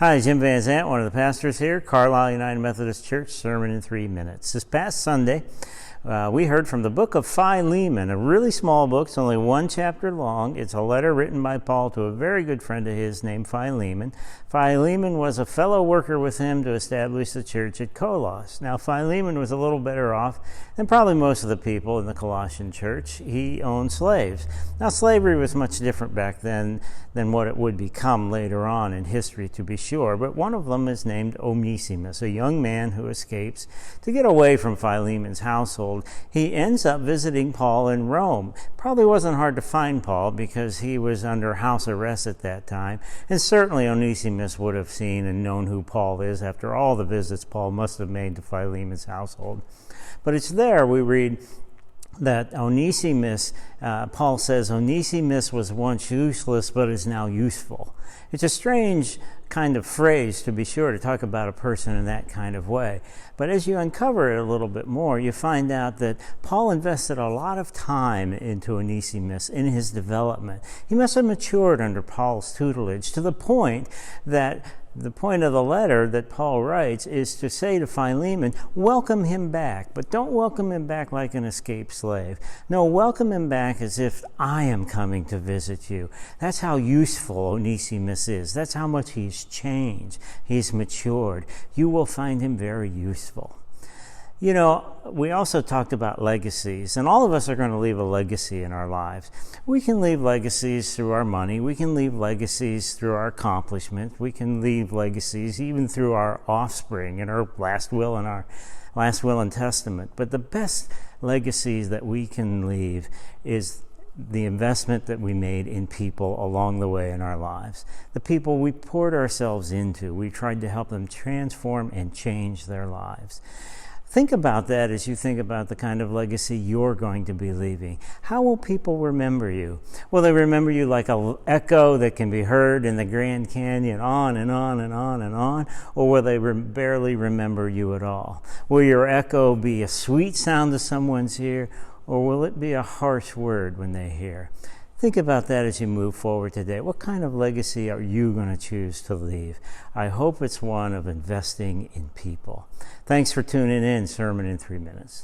Hi, Jim Van Zant, one of the pastors here, Carlisle United Methodist Church, Sermon in 3 minutes. This past Sunday, we heard from the book of Philemon, a really small book. It's only one chapter long. It's a letter written by Paul to a very good friend of his named Philemon. Philemon was a fellow worker with him to establish the church at Colossus. Now, Philemon was a little better off than probably most of the people in the Colossian church. He owned slaves. Now, slavery was much different back then than what it would become later on in history, to be sure. But one of them is named Onesimus, a young man who escapes to get away from Philemon's household. He ends up visiting Paul in Rome. Probably wasn't hard to find Paul because he was under house arrest at that time. And certainly Onesimus would have seen and known who Paul is after all the visits Paul must have made to Philemon's household. But it's there we read that Onesimus, Paul says, Onesimus was once useless but is now useful. It's a strange kind of phrase, to be sure, to talk about a person in that kind of way. But as you uncover it a little bit more, you find out that Paul invested a lot of time into Onesimus in his development. He must have matured under Paul's tutelage to the point that the point of the letter that Paul writes is to say to Philemon, welcome him back, but don't welcome him back like an escaped slave. No, welcome him back as if I am coming to visit you. That's how useful Onesimus is. That's how much he's changed. He's matured. You will find him very useful. You know, we also talked about legacies, and all of us are going to leave a legacy in our lives. We can leave legacies through our money. We can leave legacies through our accomplishments. We can leave legacies even through our offspring and our last will and testament. But the best legacies that we can leave is the investment that we made in people along the way in our lives. The people we poured ourselves into. We tried to help them transform and change their lives. Think about that as you think about the kind of legacy you're going to be leaving. How will people remember you? Will they remember you like an echo that can be heard in the Grand Canyon on and on and on and on? Or will they barely remember you at all? Will your echo be a sweet sound to someone's ear, or will it be a harsh word when they hear? Think about that as you move forward today. What kind of legacy are you going to choose to leave? I hope it's one of investing in people. Thanks for tuning in, Sermon in 3 minutes.